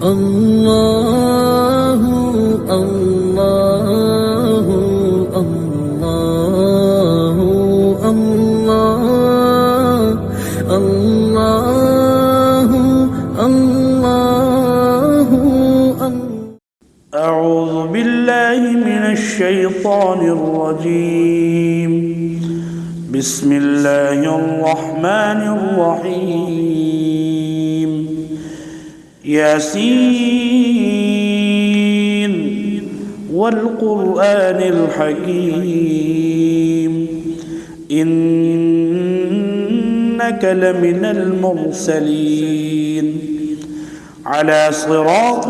الله الله الله الله الله الله أعوذ بالله من الشيطان الرجيم. بسم الله الرحمن الرحيم. ياسين والقرآن الحكيم إنك لمن المرسلين على صراط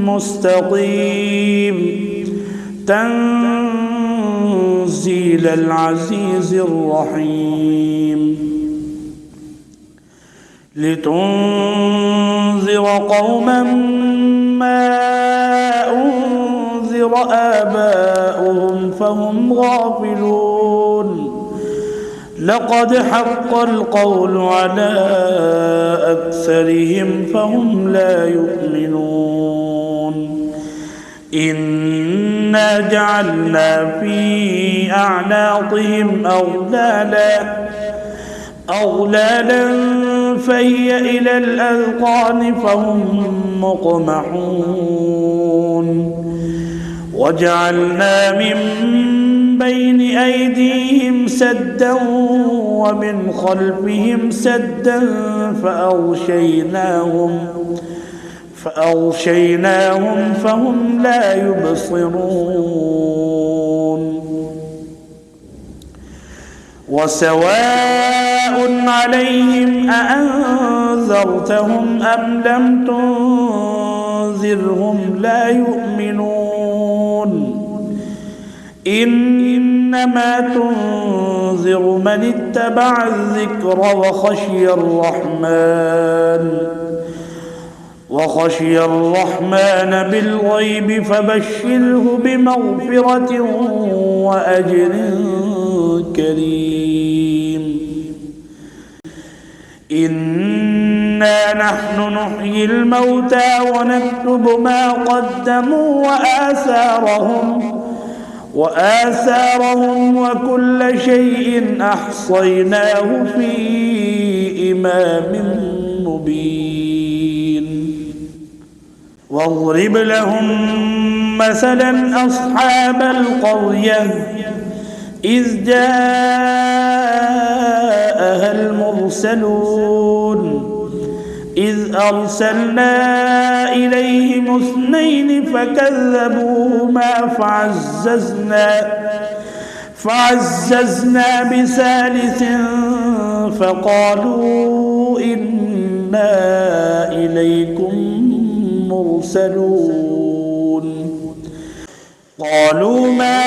مستقيم تنزيل العزيز الرحيم لتنذر قوما ما أنذر آباؤهم فهم غافلون لقد حق القول على أكثرهم فهم لا يؤمنون إنا جعلنا في أعناقهم أغلالا فهي إلى الأذقان فهم مقمحون وجعلنا من بين أيديهم سدا ومن خلفهم سدا فأغشيناهم فهم لا يبصرون وسواء عليهم أأنذرتهم أم لم تنذرهم لا يؤمنون إنما تنذر من اتبع الذكر وخشي الرحمن بالغيب فبشره بمغفرة وأجر كريم. إنا نحن نحيي الموتى ونكتب ما قدموا وآثارهم وكل شيء أحصيناه في إمام مبين. واضرب لهم مثلا أصحاب القرية إذ جاءها المرسلون إذ أرسلنا إليهم 2 فكذبوهما فعززنا بثالث فقالوا إنا إليكم مرسلون قالوا ما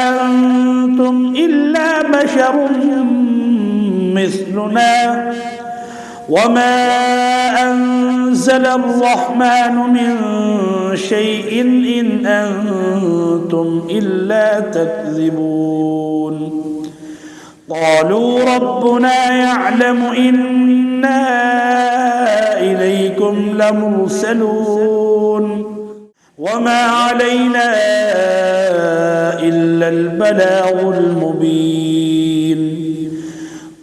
أنتم إلا بشر مثلنا وما أنزل الرحمن من شيء إن أنتم إلا تكذبون قالوا ربنا يعلم إنا إليكم لمرسلون وما علينا إلا البلاغ المبين.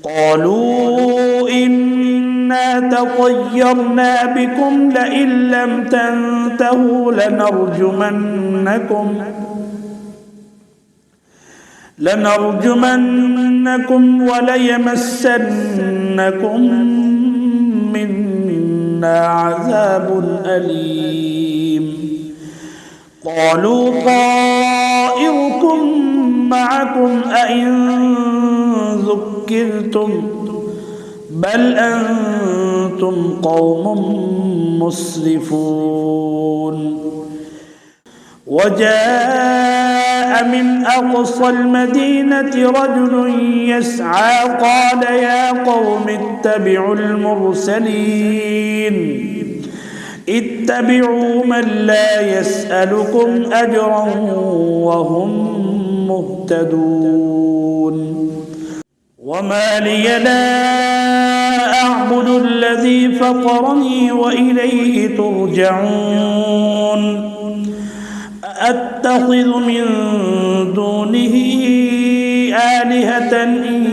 قالوا إنا تطيرنا بكم لئن لم تنتهوا لنرجمنكم وليمسنكم منا عذاب أليم. قالوا طائركم معكم أئن ذكرتم بل أنتم قوم مسرفون. وجاء من أقصى المدينة رجل يسعى قال يا قوم اتبعوا المرسلين اتبعوا من لا يسألكم أجرا وهم مهتدون. وما لي لا أعبد الذي فطرني وإليه ترجعون أتخذ من دونه آلهة إن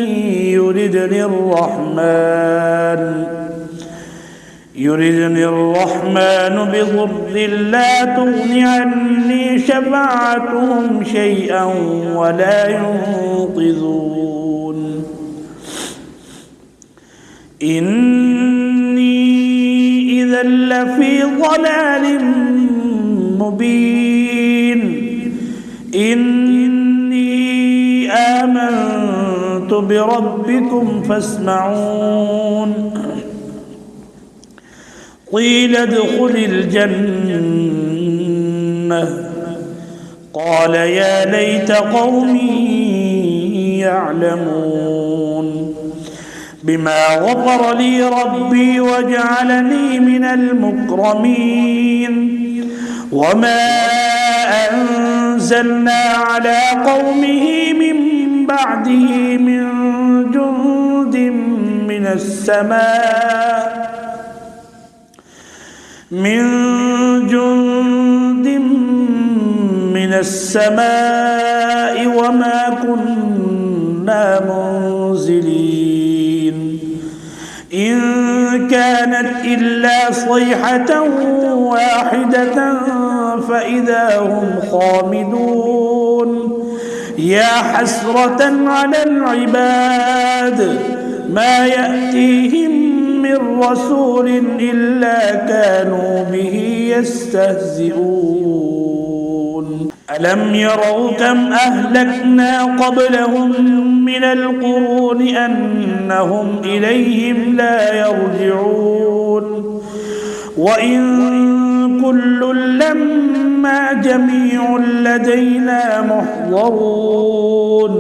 يردني الرحمن بضر لا تغن عني شفاعتهم شيئا ولا ينقذون إني إذا لفي ضلال مبين إني آمنت بربكم فاسمعون قيل ادخل الجنة قال يا ليت قومي يعلمون بما غفر لي ربي وجعلني من المكرمين وما أنزلنا على قومه من بعده من جند من السماء وما كنا منزلين إن كانت إلا صيحة واحدة فإذا هم خامدون يا حسرة على العباد ما يأتيهم من رسول إلا كانوا به يستهزئون ألم يروا كم أهلكنا قبلهم من القرون أنهم إليهم لا يرجعون وإن كل لما جميع لدينا محضرون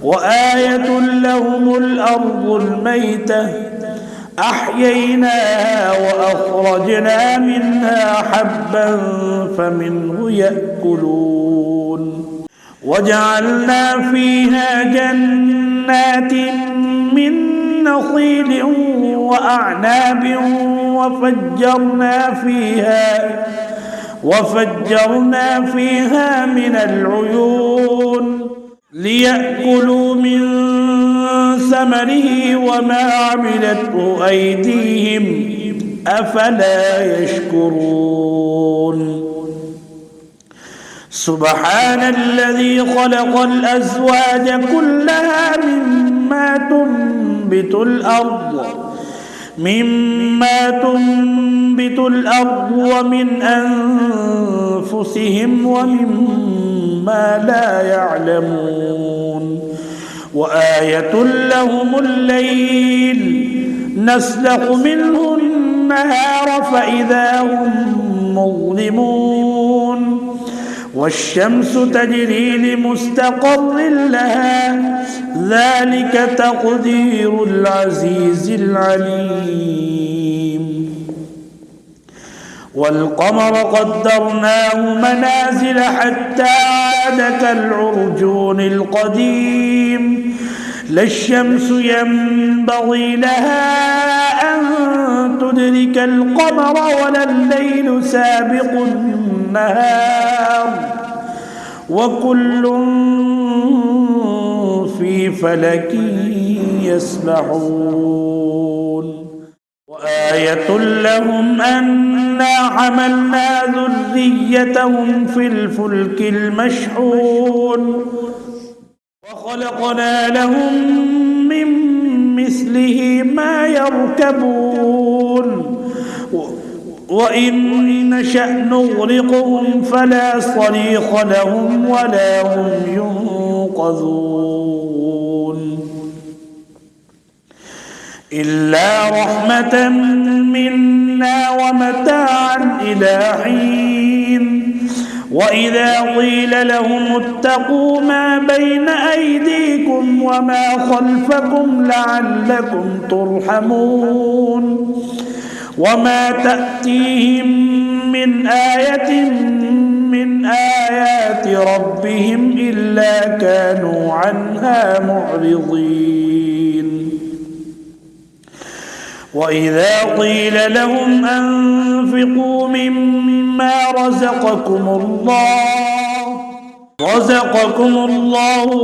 وآية لهم الأرض الميتة أحييناها وأخرجنا منها حبا فمنه يأكلون وجعلنا فيها جنات من نخيل وأعناب وفجرنا فيها من العيون ليأكلوا من ثمره وما عملته أيديهم أفلا يشكرون سبحان الذي خلق الأزواج كلها مما تنبت الأرض ومن أنفسهم ومما لا يعلمون وآية لهم الليل نسلخ منه النهار فإذا هم مظلمون والشمس تجري لمستقر لها ذلك تقدير العزيز العليم والقمر قدرناه منازل حتى عاد كالعرجون القديم لا الشمس ينبغي لها أن تدرك القمر ولا الليل سابق النهار وكل في فلك يسبحون وآية لهم أنا حملنا ذريتهم في الفلك المشحون وخلقنا لهم من مثله ما يركبون وإن نشأ نغرقهم فلا صريخ لهم ولا هم ينقذون إلا رحمة منا ومتاعا إلى حين وإذا قيل لهم اتقوا ما بين أيديكم وما خلفكم لعلكم ترحمون وما تأتيهم من آية من آيات ربهم إلا كانوا عنها معرضين وإذا قيل لهم أنفقوا مما رزقكم الله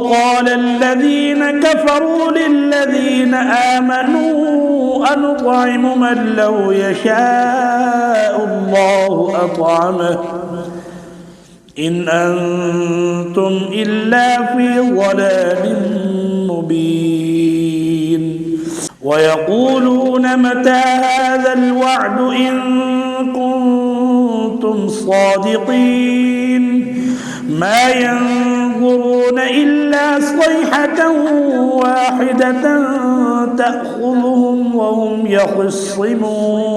قال الذين كفروا للذين آمنوا أنطعم من لو يشاء الله أطعمه إن أنتم إلا في ضلال مبين ويقولون متى هذا الوعد إن كنتم صادقين ما ينظرون إلا صيحة واحدة تأخذهم وهم يخصمون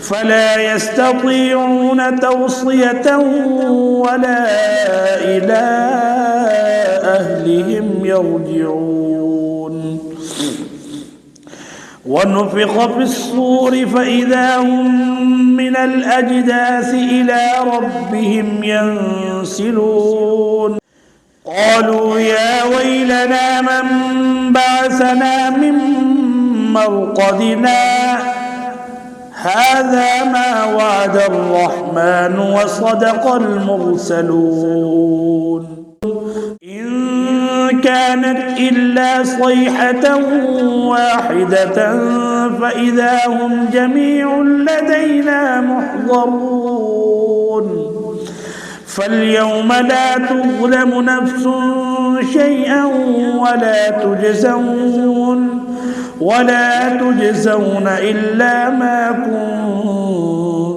فلا يستطيعون توصية ولا إلى أهلهم يرجعون ونفخ في الصور فإذا هم من الأجداث إلى ربهم ينسلون قالوا يا ويلنا من بعثنا من مرقدنا هذا ما وعد الرحمن وصدق المرسلون إن كانت إلا صيحة واحدة فإذا هم جميع لدينا محضرون فاليوم لا تظلم نفس شيئا ولا تجزون إلا ما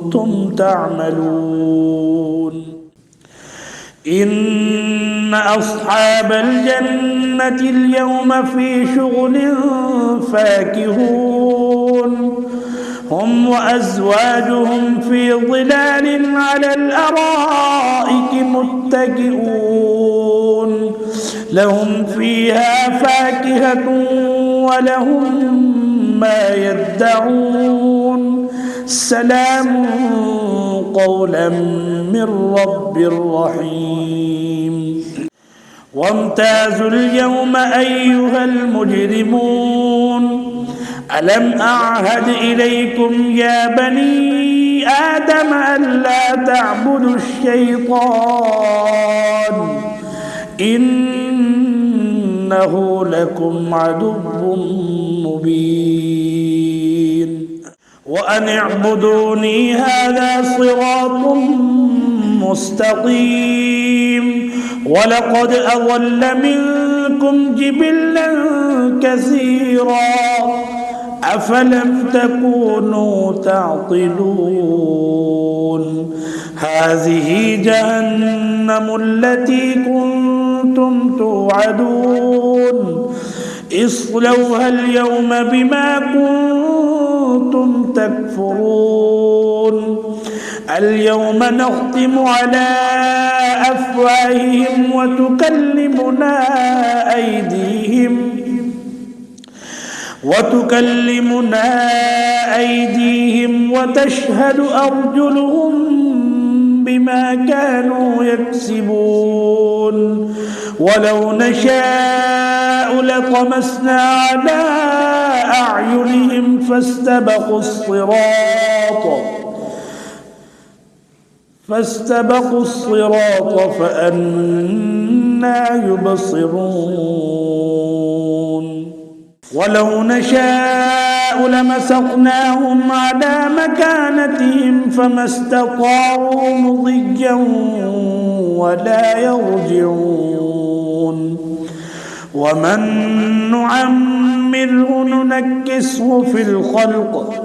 كنتم تعملون إن أصحاب الجنة اليوم في شغل فاكهون هم وأزواجهم في ظلال على الأرائك متكئون لهم فيها فاكهة ولهم ما يدعون سلام قولا من رب رحيم وامتازوا اليوم أيها المجرمون ألم أعهد إليكم يا بني آدم ألا تعبدوا الشيطان إنه لكم عدو مبين وأن اعبدوني هذا صراط مستقيم ولقد أضل منكم جبلا كثيرا أفلم تكونوا تعقلون هذه جهنم التي كنتم توعدون اصلوها اليوم بما كنتم تكفرون اليوم نختم على أفواههم وتكلمنا أيديهم وتشهد أرجلهم بما كانوا يكسبون ولو نشاء لطمسنا على أعينهم فاستبقوا الصراط فأنى يبصرون ولو نشاء لمسخناهم على مكانتهم فما استطاعوا مضيا ولا يرجعون ومن نعمره ننكسه في الخلق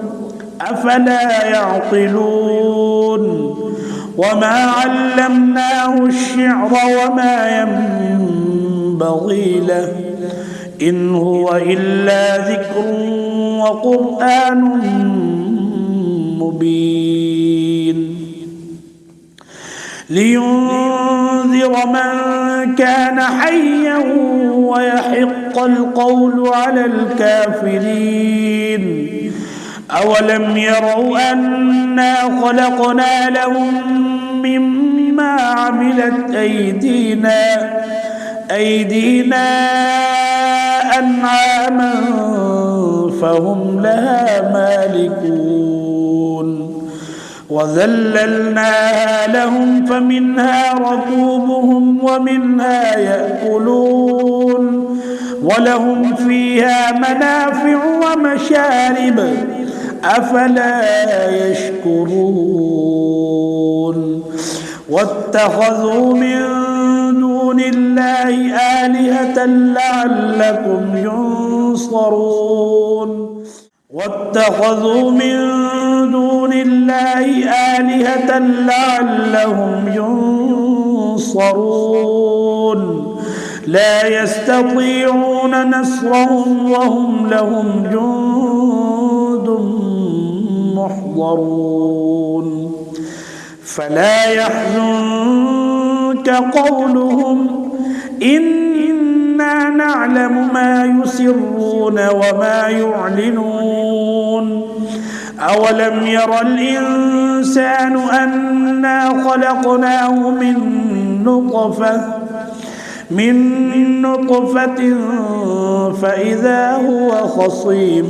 أفلا يعقلون وما علمناه الشعر وما ينبغي له إن هو إلا ذكر وقرآن مبين لينذر من كان حيا ويحق القول على الكافرين أولم يروا أنا خلقنا لهم مما عملت أيدينا أنعاما فهم لها مالكون وذللناها لهم فمنها ركوبهم ومنها يأكلون ولهم فيها منافع ومشارب أفلا يشكرون واتخذوا من دون الله آلهة لعلكم ينصرون واتخذوا من دون الله آلهة لعلهم ينصرون لا يستطيعون نصرهم وهم لهم جند محضرون فلا يحزنك قولهم إنا نعلم ما يسرون وما يعلنون أولم ير الإنسان أنا خلقناه من نطفة فإذا هو خصيم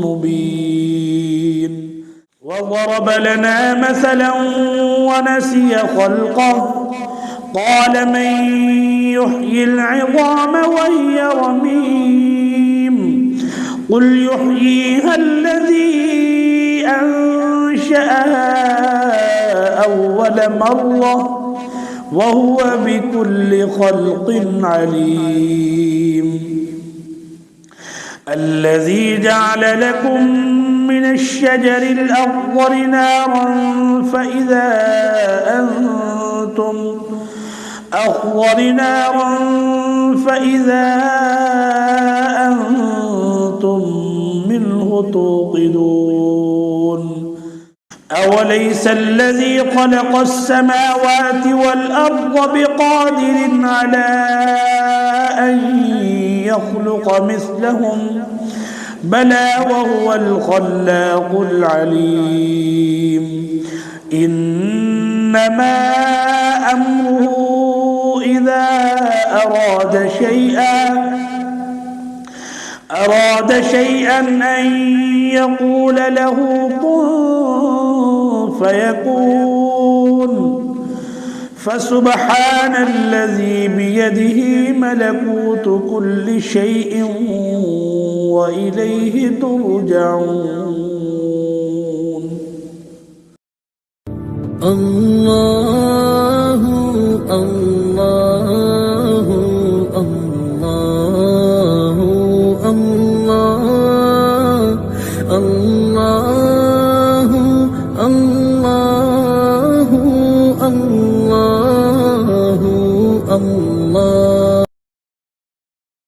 مبين وضرب لنا مثلا ونسي خلقه قال من يحيي العظام وهي رميم قل يحييها الذي أنشأها أول مرة وهو بكل خلق عليم الذي جعل لكم من الشجر الأخضر نارا فإذا أنتم منه توقدون أوليس الذي خلق السماوات والأرض بقادر على أن يخلق مثلهم بلى وهو الخلاق العليم إنما أمره إذا أراد شيئا أن يقول له كن فيكون فسبحان الذي بيده ملكوت كل شيء وإليه ترجعون الله الله الله الله الله الله الله الله